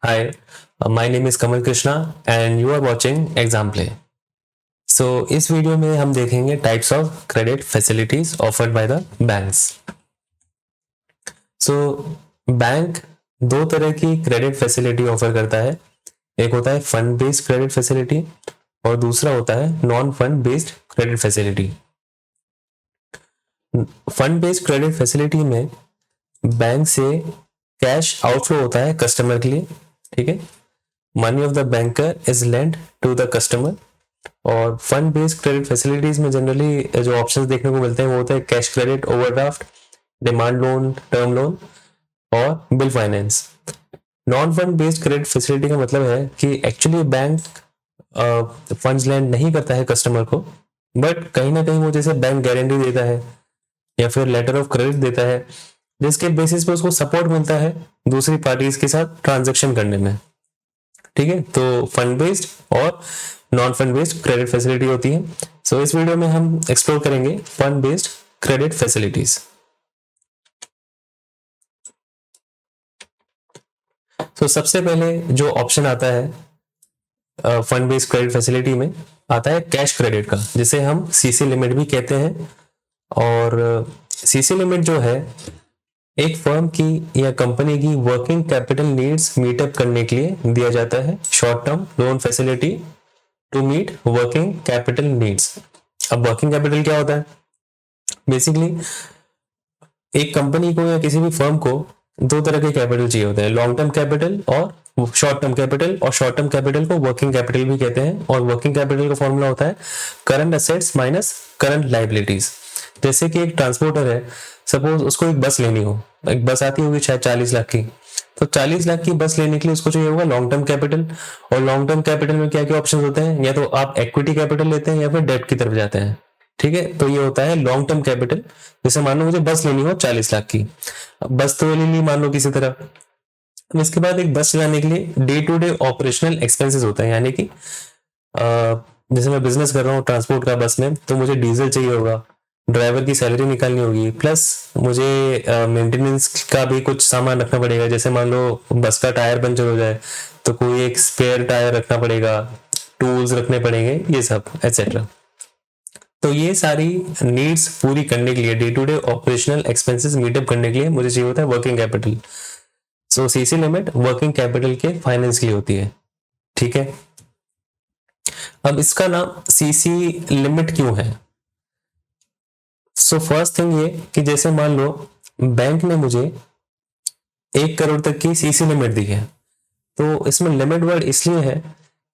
Hi, my name is Kamal Krishna and you are watching Exam Play. So इस video में हम देखेंगे types of credit facilities offered by the banks. So bank दो तरह की credit facility offer करता है। एक होता है फंड बेस्ड क्रेडिट फैसिलिटी और दूसरा होता है non fund based credit facility. Fund based credit facility में बैंक से कैश आउटफ्लो होता है कस्टमर के लिए, ठीक है। Money of the banker is lend to the customer. और फंड बेस्ड क्रेडिट फैसिलिटीज में जनरली जो ऑप्शंस देखने को मिलते हैं वो होता है cash credit, overdraft, demand loan, term loan और bill finance. Non fund based credit facility का मतलब है कि एक्चुअली बैंक फंड्स लैंड नहीं करता है कस्टमर को, बट कहीं ना कहीं वो जैसे बैंक गारंटी देता है या फिर लेटर ऑफ क्रेडिट देता है, जिसके बेसिस पे उसको सपोर्ट मिलता है दूसरी पार्टीज के साथ ट्रांजेक्शन करने में, ठीक है। तो फंड बेस्ड और non fund based credit facility होती है। सो इस वीडियो में हम एक्सप्लोर करेंगे फंड बेस्ड क्रेडिट फैसिलिटीज। तो सबसे पहले जो ऑप्शन आता है फंड बेस्ड क्रेडिट फैसिलिटी में आता है कैश क्रेडिट का, जिसे हम सीसी लिमिट भी कहते हैं। और सीसी लिमिट जो है एक फर्म की या कंपनी की वर्किंग कैपिटल नीड्स मीटअप करने के लिए दिया जाता है, short term loan facility to meet working capital needs. अब वर्किंग कैपिटल क्या होता है? बेसिकली एक कंपनी को या किसी भी फर्म को दो तरह के कैपिटल चाहिए होते हैं, लॉन्ग टर्म कैपिटल और शॉर्ट टर्म कैपिटल। और शॉर्ट टर्म कैपिटल को वर्किंग कैपिटल भी कहते हैं। और वर्किंग कैपिटल का फॉर्मूला होता है current assets minus current liabilities. जैसे कि एक ट्रांसपोर्टर है, सपोज उसको एक बस लेनी हो, एक बस आती होगी शायद 40 लाख की, तो 40 लाख की बस लेने के लिए उसको चाहिए होगा लॉन्ग टर्म कैपिटल। और लॉन्ग टर्म कैपिटल में क्या क्या ऑप्शन होते हैं? या तो आप इक्विटी कैपिटल लेते हैं या फिर डेट की तरफ जाते हैं, ठीक है। तो ये होता है लॉन्ग टर्म कैपिटल। जैसे मान लो मुझे बस लेनी हो 40 लाख की, बस तो ले ली मान लो किसी तरह। अब इसके बाद एक बस चलाने के लिए day to day operational expenses होते हैं, यानी कि जैसे मैं बिजनेस कर रहा हूँ ट्रांसपोर्ट का बस में, तो मुझे डीजल चाहिए होगा, ड्राइवर की सैलरी निकालनी होगी, प्लस मुझे मेंटेनेंस का भी कुछ सामान रखना पड़ेगा। जैसे मान लो बस का टायर पंचर हो जाए तो कोई एक स्पेयर टायर रखना पड़ेगा, टूल्स रखने पड़ेंगे, ये सब एक्सेट्रा। तो ये सारी नीड्स पूरी करने के लिए, day to day operational expenses meet up करने के लिए मुझे चाहिए होता है working capital. So CC limit working capital के फाइनेंस के लिए होती है, ठीक है। अब इसका नाम सीसी लिमिट क्यों है? सो फर्स्ट थिंग ये कि जैसे मान लो बैंक ने मुझे 1 करोड़ तक की सीसी लिमिट दी है, तो इसमें लिमिट वर्ड इसलिए है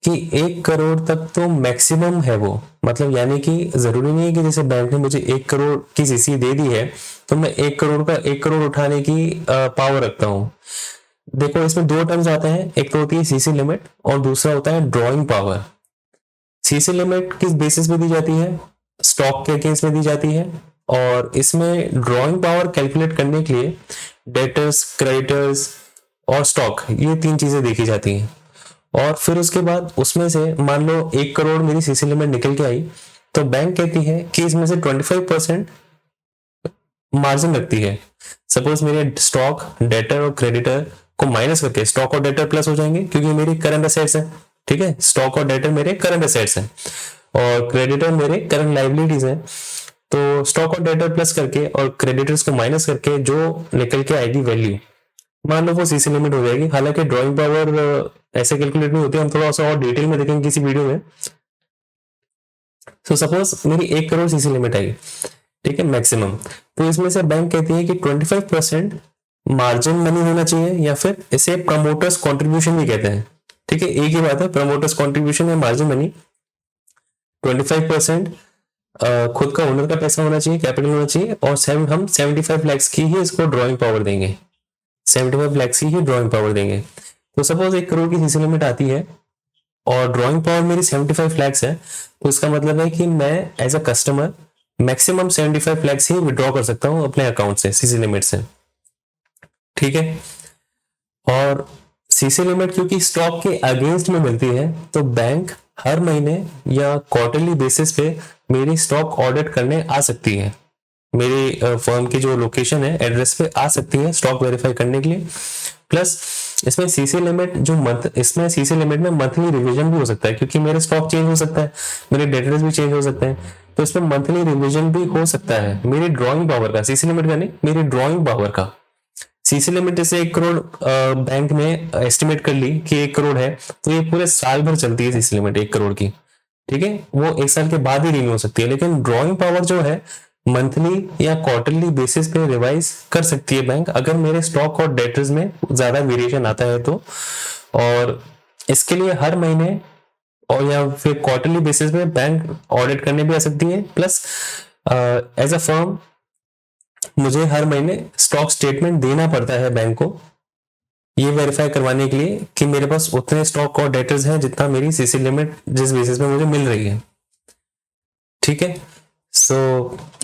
कि 1 करोड़ तक तो मैक्सिमम है वो, मतलब यानी कि जरूरी नहीं है कि जैसे बैंक ने मुझे 1 करोड़ की सीसी दे दी है तो मैं 1 करोड़ उठाने की पावर रखता हूँ। देखो इसमें दो टर्म्स आते हैं, एक तो होती है सीसी लिमिट और दूसरा होता है ड्रॉइंग पावर। सीसी लिमिट किस बेसिस पे दी जाती है? स्टॉक के अगेंस्ट में दी जाती है। और इसमें ड्रॉइंग पावर कैलकुलेट करने के लिए डेटर्स, क्रेडिटर्स और स्टॉक, ये तीन चीजें देखी जाती हैं। और फिर उसके बाद उसमें से मान लो 1 करोड़ मेरी सीसी लिमिट निकल के आई, तो बैंक कहती है कि इसमें से 25% मार्जिन रखती है। सपोज मेरे स्टॉक, डेटर और क्रेडिटर को माइनस करके स्टॉक और डेटर प्लस हो जाएंगे, क्योंकि मेरी करंट असेट्स है, ठीक है। स्टॉक और डेटर मेरे करंट असेट्स हैं और क्रेडिटर मेरे करंट लाइबिलिटीज हैं। तो स्टॉक और डेटर प्लस करके और क्रेडिटर्स को माइनस करके जो निकल के आएगी वैल्यू, मान लो वो सीसी लिमिट हो जाएगी। हालांकि ड्रॉइंग पावर ऐसे कैलकुलेट नहीं होती, हम थोड़ा सा और डिटेल में देखेंगे किसी वीडियो में। सो सपोज मेरी 1 करोड़ सीसी लिमिट आई, ठीक है, मैक्सिमम। तो इसमें से बैंक कहती है कि 25% मार्जिन मनी होना चाहिए, या फिर इसे प्रमोटर्स कॉन्ट्रीब्यूशन भी कहते हैं, ठीक है। एक ही बात है, प्रमोटर्स कॉन्ट्रीब्यूशन या मार्जिन मनी। 25% खुद का ओनर का पैसा होना चाहिए, कैपिटल होना चाहिए। और हम 75 लैक्स की ही इसको ड्रॉइंग पावर देंगे, 75 लैक्स की ही ड्रॉइंग पावर देंगे। तो सपोज 1 करोड़ की सीसी लिमिट आती है और ड्रॉइंग पावर मेरी 75 लैक्स है, तो इसका मतलब है कि मैं as a customer maximum 75 lakhs ही विड्रॉ कर सकता हूं अपने अकाउंट से, सीसी लिमिट से, ठीक है। और सीसी लिमिट क्योंकि स्टॉक के अगेंस्ट में मिलती है, तो बैंक हर महीने या क्वार्टरली बेसिस पे मेरी स्टॉक ऑडिट करने आ सकती है, मेरी फर्म की जो लोकेशन है एड्रेस पे आ सकती है स्टॉक वेरीफाई करने के लिए। प्लस इसमें सीसी लिमिट इसमें सीसी लिमिट में मंथली रिवीजन भी हो सकता है, क्योंकि मेरे स्टॉक चेंज हो सकता है, मेरे डेटर्स भी चेंज हो सकते हैं, तो इसमें मंथली रिवीजन भी हो सकता है मेरी ड्रॉइंग पावर का, सीसी लिमिट का नहीं, मेरी ड्रॉइंग पावर का। सीसी लिमिट जैसे 1 करोड़ बैंक ने एस्टिमेट कर ली कि 1 करोड़ है, तो ये पूरे साल भर चलती है सीसी लिमिट 1 करोड़ की, ठीक है, वो 1 साल के बाद ही रिन्यू हो सकती है। लेकिन ड्रॉइंग पावर जो है मंथली या क्वार्टरली बेसिस पे रिवाइज कर सकती है बैंक, अगर मेरे स्टॉक और डेटर्स में ज्यादा वेरिएशन आता है तो। और इसके लिए हर महीने और या फिर क्वार्टरली बेसिस पे बैंक ऑडिट करने भी आ सकती है, प्लस एज अ फर्म मुझे हर महीने स्टॉक स्टेटमेंट देना पड़ता है बैंक को, ये वेरीफाई करवाने के लिए कि मेरे पास उतने स्टॉक और डेटर्स हैं जितना मेरी सीसी लिमिट जिस बेसिस पे मुझे मिल रही है, ठीक है। सो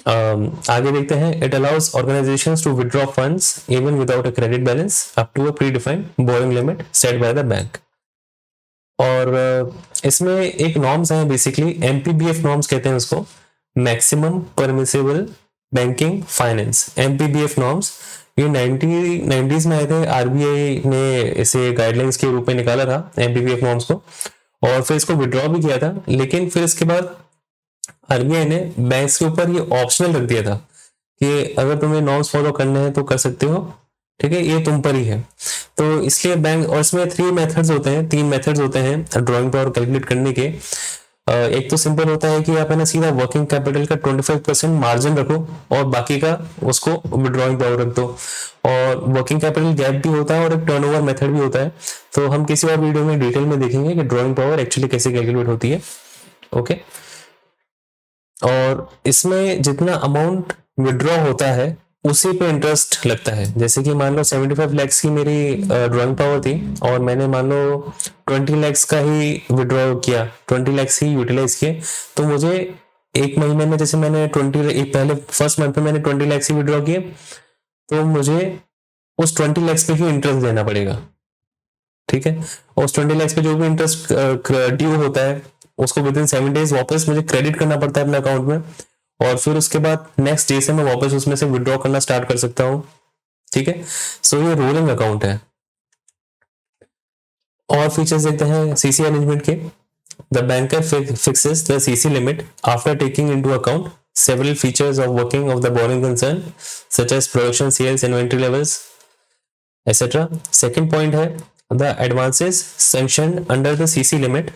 आगे देखते हैं। It allows organisations to withdraw funds even without a credit balance up to a predefined borrowing limit set by the bank. और इसमें एक नॉर्म्स है, बेसिकली एमपीबीएफ नॉर्म्स कहते हैं उसको, maximum permissible banking finance, MPBF norms. ये 90s में आए थे, आरबीआई ने इसे गाइडलाइंस के रूप में निकाला था एमपीबीएफ नॉर्म्स को, और फिर इसको विड्रॉ भी किया था। लेकिन फिर इसके बाद आरबीआई ने बैंक्स के ऊपर ये ऑप्शनल रख दिया था कि अगर तुम्हें नॉर्म्स फॉलो करने हैं तो कर सकते हो, ठीक है, ये तुम पर ही है। तो इसलिए बैंक, और इसमें 3 मेथड्स होते हैं ड्रॉइंग पावर कैलकुलेट करने के। एक तो सिंपल होता है कि आप है ना सीधा वर्किंग कैपिटल का 25% मार्जिन रखो और बाकी का उसको विड्रॉइंग पावर रख दो। और वर्किंग कैपिटल गैप भी होता है और एक टर्नओवर मेथड भी होता है, तो हम किसी और वीडियो में डिटेल में देखेंगे कि ड्रॉइंग पावर एक्चुअली कैसे कैलकुलेट होती है, ओके। और इसमें जितना अमाउंट विड्रॉ होता है उसी पे इंटरेस्ट लगता है। जैसे कि मान लो 75 लाख की मेरी ड्रॉइंग पावर थी और मैंने मान लो 20 लाख का ही विड्रॉ किया, 20 लाख ही यूटिलाइज किए, तो मुझे एक महीने में, जैसे मैंने पहले फर्स्ट मंथ में मैंने 20 लाख ही विड्रॉ किए, तो मुझे उस 20 लाख पे ही इंटरेस्ट देना पड़ेगा, ठीक है। और उस 20 लाख पे जो भी इंटरेस्ट ड्यू होता है उसको विद इन 7 डेज वापस मुझे क्रेडिट करना पड़ता है अपने अकाउंट में, और फिर उसके बाद नेक्स्ट डे से मैं वापस उसमें से विड्रॉ करना स्टार्ट कर सकता हूँ, ठीक है। सो ये रोलिंग अकाउंट है। और फीचर्स देखते हैं सीसी अरेंजमेंट के। The banker fixes the CC limit after taking into account several features of working of the borrowing concern such as production, sales, inventory levels, etc. Second point है, the advances sanctioned under the CC limit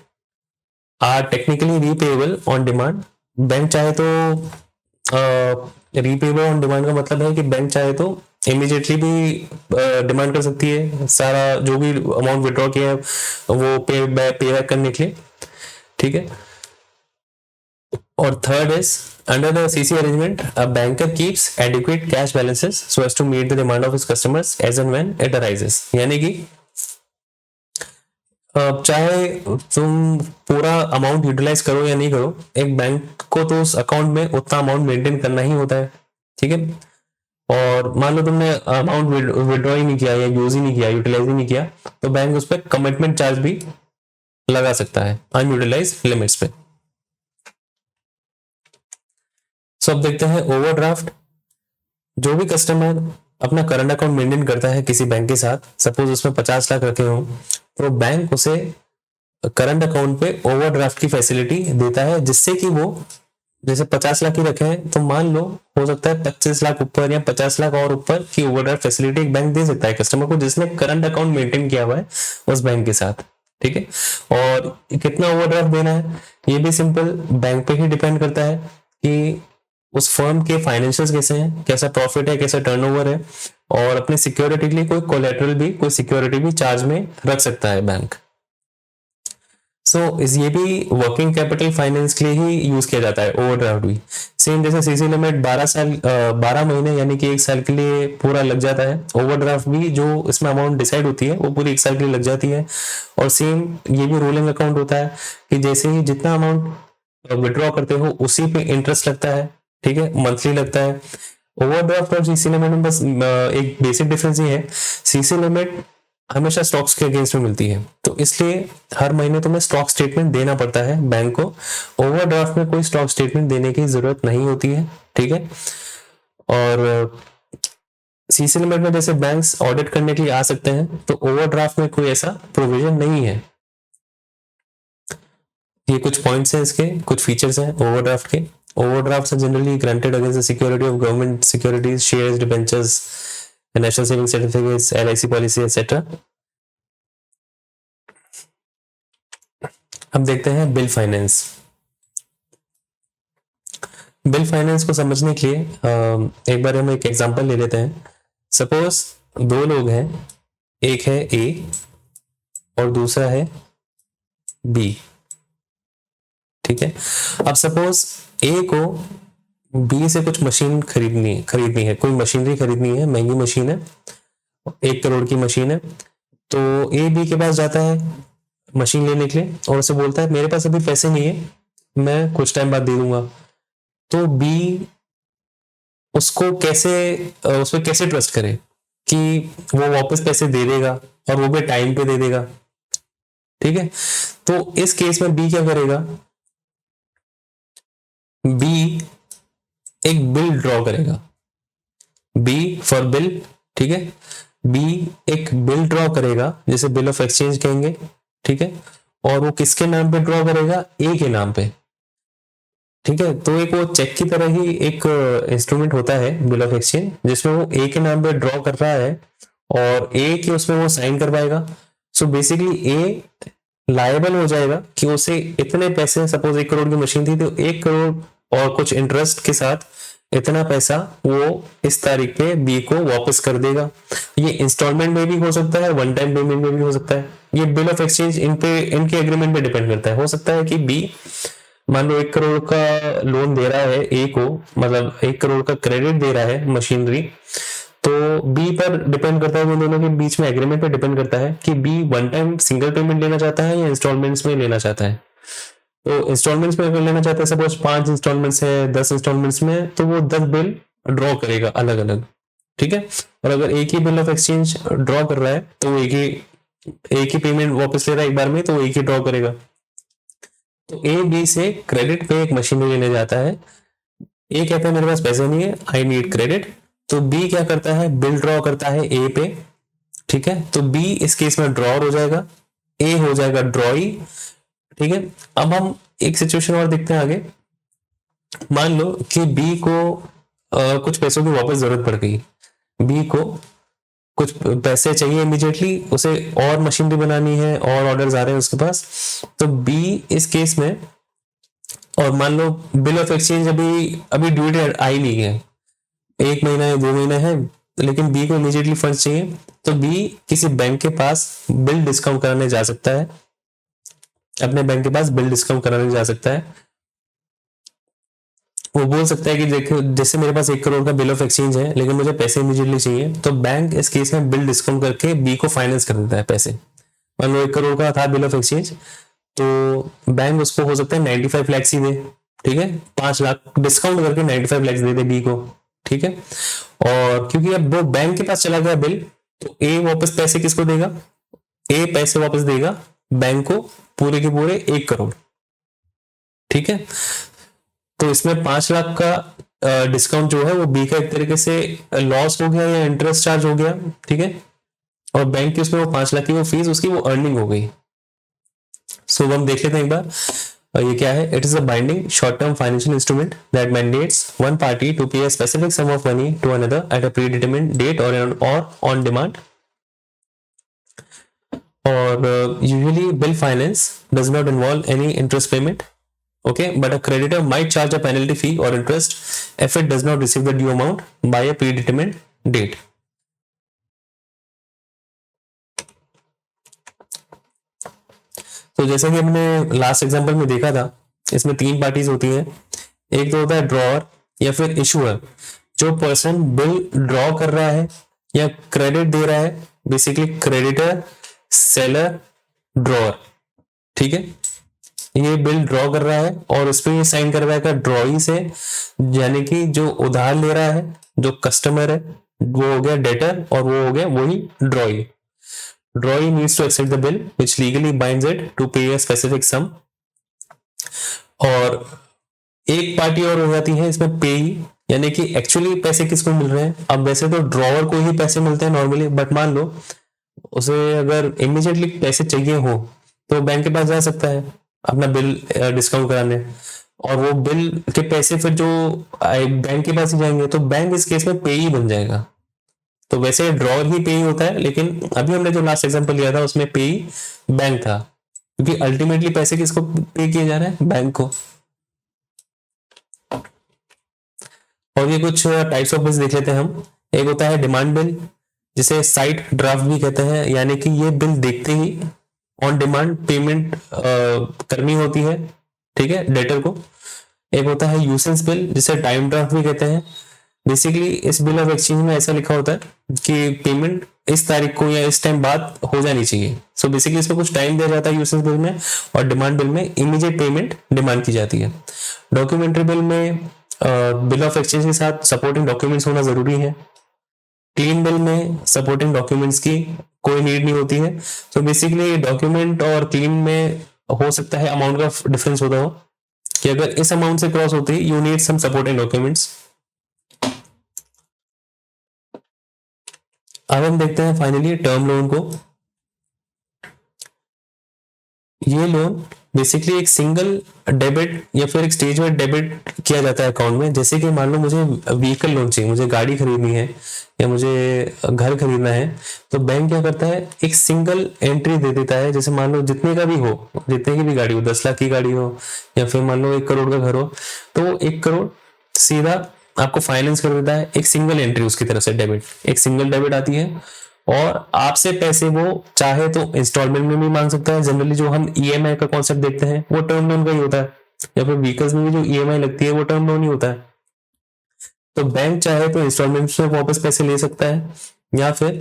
are technically repayable on demand. Bank चाहे तो repayable on demand का मतलब है कि bank चाहे तो immediately भी डिमांड कर सकती है सारा जो भी अमाउंट विड्रॉ किया है वो पे बैक करने के लिए, ठीक है। और third is under the CC arrangement a banker keeps adequate cash balances so as to meet the demand of his customers as and when it arises. यानी कि चाहे तुम पूरा अमाउंट यूटिलाइज करो या नहीं करो, एक बैंक को तो उस अकाउंट में उतना अमाउंट मेंटेन करना ही होता है, ठीक है। और मान लो तुमने अमाउंट विड्रॉ ही नहीं किया या यूज ही नहीं किया, यूटिलाइज ही नहीं किया, तो बैंक उस पर कमिटमेंट चार्ज भी लगा सकता है अनयूटिलाइज लिमिट्स पे। सो अब देखते हैं ओवरड्राफ्ट। जो भी कस्टमर अपना करंट अकाउंट मेंटेन करता है किसी बैंक के साथ, सपोज उसमें 50 लाख रखे हो, तो बैंक उसे करंट अकाउंट पे ओवरड्राफ्ट की फैसिलिटी देता है, जिससे कि वो जैसे 50 लाख ही रखे हैं तो मान लो हो सकता है 25 लाख ऊपर या 50 लाख और ऊपर की ओवरड्राफ्ट फैसिलिटी एक बैंक दे सकता है कस्टमर को जिसने करंट अकाउंट मेंटेन किया हुआ है उस बैंक के साथ, ठीक है। और कितना ओवरड्राफ्ट देना है ये भी सिंपल बैंक पे ही डिपेंड करता है कि उस फर्म के फाइनेंशियल्स कैसे हैं, कैसा प्रॉफिट है, कैसा टर्नओवर है, और अपनी सिक्योरिटी के लिए कोई कोलेटरल भी, कोई सिक्योरिटी भी चार्ज में रख सकता है बैंक। सो ये भी वर्किंग कैपिटल फाइनेंस के लिए ही यूज किया जाता है ओवरड्राफ्ट भी। सेम जैसे सीसी लिमिट 12 महीने यानी कि 1 साल के लिए पूरा लग जाता है, ओवरड्राफ्ट भी जो इसमें अमाउंट डिसाइड होती है वो पूरी 1 साल के लिए लग जाती है। और सेम ये भी रोलिंग अकाउंट होता है कि जैसे ही जितना अमाउंट विड्रॉ करते हो उसी पे इंटरेस्ट लगता है, ठीक है, मंथली लगता है। ओवरड्राफ्ट और सीसी लिमिट में बस एक बेसिक डिफरेंस ये है, सीसी लिमिट हमेशा स्टॉक्स के अगेंस्ट में मिलती है, तो इसलिए हर महीने तुम्हें स्टॉक स्टेटमेंट देना पड़ता है बैंक को। ओवरड्राफ्ट में कोई स्टॉक स्टेटमेंट देने की जरूरत नहीं होती है, ठीक है। और सीसी लिमिट में जैसे बैंक्स ऑडिट करने के लिए आ सकते हैं, तो ओवरड्राफ्ट में कोई ऐसा प्रोविजन नहीं है। ये कुछ पॉइंट्स हैं, इसके कुछ फीचर्स हैं ओवरड्राफ्ट के। Overdraft are generally granted against the security of government securities, shares, debentures, national saving certificates, LIC policy etcetera. अब देखते हैं बिल फाइनेंस। बिल फाइनेंस को समझने के लिए एक बार हम एक एग्जांपल ले लेते हैं। सपोज दो लोग हैं, एक है ए और दूसरा है बी, ठीक है। अब सपोज ए को बी से कुछ मशीन खरीदनी है, कोई मशीनरी खरीदनी है, महंगी मशीन है, 1 करोड़ की मशीन है। तो ए बी के पास जाता है मशीन लेने के लिए और उसे बोलता है मेरे पास अभी पैसे नहीं है, मैं कुछ टाइम बाद दे दूंगा। तो बी उसको कैसे उस पर कैसे ट्रस्ट करे कि वो वापस पैसे दे देगा और वो भी टाइम पे दे देगा, ठीक है। तो इस केस में बी क्या करेगा, बी एक बिल ड्रॉ करेगा, बी फॉर बिल, ठीक है। बी एक बिल ड्रॉ करेगा जिसे बिल ऑफ एक्सचेंज कहेंगे, ठीक है। और वो किसके नाम पे ड्रॉ करेगा, ए के नाम पे, ठीक है। तो एक वो चेक की तरह ही एक इंस्ट्रूमेंट होता है बिल ऑफ एक्सचेंज, जिसमें वो ए के नाम पे ड्रॉ कर रहा है और ए के उसमें वो साइन करवाएगा। सो बेसिकली ए लायबल हो जाएगा कि उसे इतने पैसे, सपोज 1 करोड़ की मशीन थी तो 1 करोड़ और कुछ इंटरेस्ट के साथ इतना पैसा वो इस तारीख पे बी को वापस कर देगा। ये इंस्टॉलमेंट में भी हो सकता है, वन टाइम पेमेंट में भी हो सकता है। ये बिल ऑफ एक्सचेंज इनके एग्रीमेंट पे डिपेंड करता है। हो सकता है कि बी मान लो 1 करोड़ का लोन दे रहा है ए को, मतलब 1 करोड़ का क्रेडिट दे रहा है मशीनरी, तो बी पर डिपेंड करता है, उन दोनों के बीच में एग्रीमेंट पे डिपेंड करता है कि B one time single payment लेना चाहता है या इंस्टॉलमेंट्स में लेना चाहता है। तो इंस्टॉलमेंट्स में अगर लेना चाहता है, सपोज 5 इंस्टॉलमेंट्स है 10 इंस्टॉलमेंट्स में, तो वो 10 बिल ड्रॉ करेगा अलग अलग, ठीक है। और अगर एक ही बिल ऑफ एक्सचेंज ड्रॉ कर रहा है तो वो एक ही पेमेंट वापस ले रहा है एक बार में, तो वो एक ही ड्रॉ करेगा। तो ए बी से क्रेडिट पे एक मशीनरी लेने जाता है, ए कहता है मेरे पास पैसे नहीं है, आई नीड क्रेडिट। तो बी क्या करता है, बिल ड्रॉ करता है ए पे, ठीक है। तो बी इस केस में ड्रॉर हो जाएगा, ए हो जाएगा ड्रॉई, ठीक है। अब हम एक सिचुएशन और देखते हैं आगे। मान लो कि बी को कुछ पैसों की वापस जरूरत पड़ गई, बी को कुछ पैसे चाहिए इमीडिएटली, उसे और मशीनरी बनानी है और ऑर्डर्स आ रहे हैं उसके पास। तो बी इस केस में, और मान लो बिल ऑफ एक्सचेंज अभी ड्यू डेट आई नहीं है, 1 महीना या 2 महीना है, लेकिन बी को इमीडिएटली फंड्स चाहिए। तो बी किसी बैंक के पास बिल डिस्काउंट कराने जा सकता है, अपने बैंक के पास बिल डिस्काउंट कराने जा सकता है। वो बोल सकता है कि देखो जैसे मेरे पास 1 करोड़ का बिल ऑफ एक्सचेंज है लेकिन मुझे पैसे इमीडिएटली चाहिए, तो बैंक इस केस में बिल डिस्काउंट करके बी को फाइनेंस कर देता है पैसे। मान लो 1 करोड़ का था बिल ऑफ एक्सचेंज, तो बैंक उसको हो सकता है 95 लाख ही दे, ठीक है। 5 लाख डिस्काउंट करके 95 लाख दे दे बी को, ठीक है। और क्योंकि अब वो बैंक के पास चला गया बिल, तो ए वापस पैसे किसको देगा, ए पैसे वापस देगा बैंक को, पूरे के पूरे 1 करोड़, ठीक है। तो इसमें 5 लाख का डिस्काउंट जो है वो बी का एक तरीके से लॉस हो गया या इंटरेस्ट चार्ज हो गया, ठीक है। और बैंक की उसमें वो 5 लाख की वो फीस उसकी वो अर्निंग हो गई। सो हम देख लेते हैं एक बार, ये क्या है। It is a binding short term financial instrument that mandates one party to pay a specific sum of money to another at a predetermined date और ऑन डिमांड। और usually bill finance does not involve any interest payment, okay, but a creditor might charge a penalty fee or interest if it does not receive the due amount by a predetermined date. तो जैसा कि हमने last example में देखा था, इसमें 3 parties होती हैं। एक तो होता है ड्रॉअर या फिर इशूअर, जो पर्सन बिल ड्रॉ कर रहा है या क्रेडिट दे रहा है, बेसिकली क्रेडिटर, सेलर, ड्रॉअर, ठीक है। ये बिल ड्रॉ कर रहा है और उस पर ये साइन करवाएगा ड्रॉई से, यानी कि जो उधार ले रहा है, जो कस्टमर है, वो हो गया डेटर और वो हो गया वही drawee. Drawee needs to accept the bill which legally binds it to pay a specific सम। और एक पार्टी और हो जाती है इसमें पेई, यानी कि एक्चुअली पैसे किसको मिल रहे हैं। अब वैसे तो ड्रॉवर को ही पैसे मिलते हैं नॉर्मली, बट मान लो उसे अगर इमीडिएटली पैसे चाहिए हो तो बैंक के पास जा सकता है अपना बिल डिस्काउंट कराने, और वो बिल के पैसे फिर जो बैंक के पास ही जाएंगे, तो बैंक इस केस में पेई बन जाएगा। तो वैसे ड्रॉवर ही पेई होता है, लेकिन अभी हमने जो लास्ट एग्जांपल लिया था उसमें पेई बैंक था, क्योंकि अल्टीमेटली पैसे किसको पे किए जा रहे हैं, बैंक को। और ये कुछ टाइप्स ऑफ बिल्स देख लेते हैं हम। एक होता है डिमांड बिल, जिसे साइट ड्राफ्ट भी कहते हैं, यानी कि ये बिल देखते ही ऑन डिमांड पेमेंट करनी होती है, ठीक है, डेटर को। एक होता है यूसेंस बिल, जिसे टाइम ड्राफ्ट भी कहते हैं। बेसिकली इस बिल ऑफ एक्सचेंज में ऐसा लिखा होता है कि पेमेंट इस तारीख को या इस टाइम बाद हो जानी चाहिए। सो बेसिकली इसमें कुछ टाइम दिया जाता है यूसेंस बिल में, और डिमांड बिल में इमीडिएट पेमेंट डिमांड की जाती है। डॉक्यूमेंट्री बिल में बिल ऑफ एक्सचेंज के साथ सपोर्टिंग डॉक्यूमेंट्स होना जरूरी है। क्लीन बिल में सपोर्टिंग डॉक्यूमेंट्स की कोई नीड नहीं होती है। तो बेसिकली डॉक्यूमेंट और क्लीन में हो सकता है अमाउंट का डिफरेंस होता हो, कि अगर इस अमाउंट से क्रॉस होती है you need some supporting documents. अब हम देखते हैं फाइनली टर्म लोन को। ये लोन बेसिकली एक सिंगल डेबिट या फिर एक स्टेज में डेबिट किया जाता है अकाउंट में। जैसे कि मान लो मुझे व्हीकल लोन चाहिए, मुझे गाड़ी खरीदनी है या मुझे घर खरीदना है, तो बैंक क्या करता है, एक सिंगल एंट्री दे देता है। जैसे मान लो जितने का भी हो, जितने की भी गाड़ी हो, 10 लाख की गाड़ी हो या फिर मान लो 1 करोड़ का घर हो, तो 1 करोड़ सीधा आपको फाइनेंस कर देता है, एक सिंगल एंट्री उसकी तरफ से डेबिट, एक सिंगल डेबिट आती है। और आपसे पैसे वो चाहे तो इंस्टॉलमेंट में भी मांग सकता है। जनरली जो हम ईएमआई का कॉन्सेप्ट देखते हैं वो टर्म लोन का ही होता है, या फिर व्हीकल्स में भी जो ईएमआई लगती है वो टर्म लोन ही होता है। तो बैंक चाहे तो इंस्टॉलमेंट में वापस पैसे ले सकता है, या फिर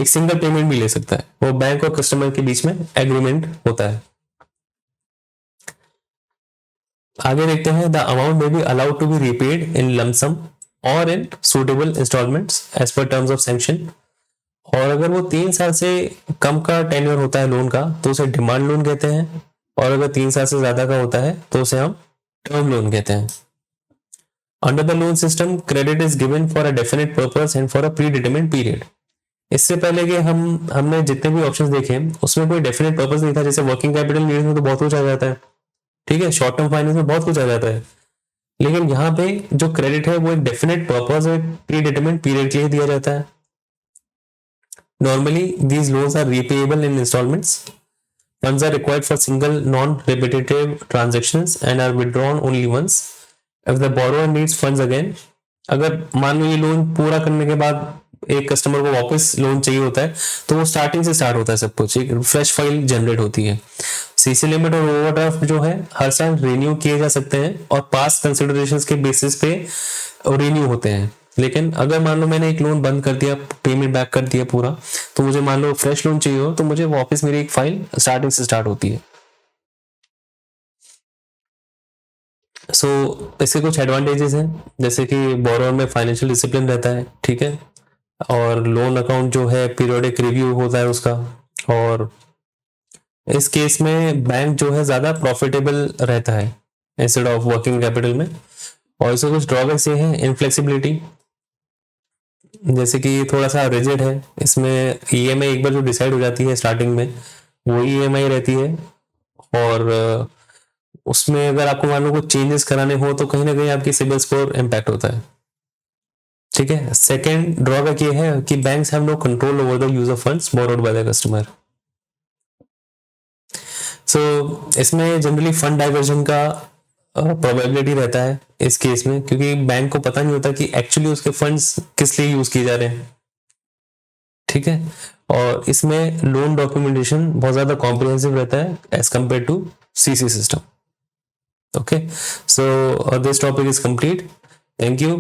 एक सिंगल पेमेंट भी ले सकता है। वो बैंक और कस्टमर के बीच में एग्रीमेंट होता है। आगे देखते हैं, द अमाउंट में be allowed to be repaid in lump sum और in suitable instalments as per terms of sanction. और अगर वो 3 साल से कम का टेन्योर होता है लोन का, तो उसे डिमांड लोन कहते हैं। और अगर 3 साल से ज्यादा का होता है तो उसे हम टर्म लोन कहते हैं। Under the loan system, credit is given for a definite purpose and for a pre determined period. इससे पहले कि हमने जितने भी ऑप्शंस देखे उसमें कोई डेफिनेट पर्पस नहीं था। जैसे वर्किंग कैपिटल नीड्स में तो बहुत कुछ आ जाता है, ठीक है, शॉर्ट टर्म फाइनेंस में बहुत कुछ आ जाता है, लेकिन यहाँ पे जो क्रेडिट है वो एक डेफिनेट पर्पस और प्री डिटरमाइंड पीरियड के लिए दिया जाता है। Normally, these loans are repayable in installments. Funds are required for single non-repetitive transactions and are withdrawn only once. If the borrower needs funds again, अगर मान लो ये लोन पूरा करने के बाद एक कस्टमर को वापस लोन चाहिए होता है, तो वो स्टार्टिंग से स्टार्ट होता है सब कुछ, एक फ्रेश फाइल जनरेट होती है। सीसी लिमिट और ओवरड्राफ्ट जो है हर साल रिन्यू किए जा सकते हैं और पास्ट कंसिडरेशंस के बेसिस पे रिन्यू होते हैं। लेकिन अगर मान लो मैंने एक लोन बंद कर दिया, पेमेंट बैक कर दिया पूरा, तो मुझे मान लो फ्रेश लोन चाहिए हो, तो मुझे वापस मेरी एक फाइल स्टार्टिंग से स्टार्ट होती है। सो इसके कुछ एडवांटेजेस हैं, जैसे कि बोरोवर में फाइनेंशियल डिसिप्लिन रहता है, ठीक है, और लोन अकाउंट जो है पीरियोडिक रिव्यू होता है उसका, और इस केस में बैंक जो है ज्यादा प्रॉफिटेबल रहता है इंस्टेड ऑफ वर्किंग कैपिटल में। और इसके कुछ ड्रॉबैक्स ये हैं, इनफ्लेक्सिबिलिटी, जैसे कि ये थोड़ा सा रिजिड है, इसमें ईएमआई एक बार जो डिसाइड हो जाती है स्टार्टिंग में वो ईएमआई रहती है। और उसमें अगर आपको मान लो कुछ चेंजेस कराने हो तो कहीं ना कहीं आपकी सिबिल स्कोर इम्पैक्ट होता है, ठीक है। सेकेंड ड्रॉबैक ये है कि banks have no control over the use of funds borrowed by the customer. So इसमें जनरली फंड डाइवर्जन का प्रोबेबिलिटी रहता है इस केस में, क्योंकि बैंक को पता नहीं होता कि एक्चुअली उसके फंड्स किस लिए यूज किए जा रहे हैं, ठीक है। और इसमें लोन डॉक्यूमेंटेशन बहुत ज्यादा कॉम्प्रिहेंसिव रहता है as compare to CC system. Okay, so this topic is complete. Thank you.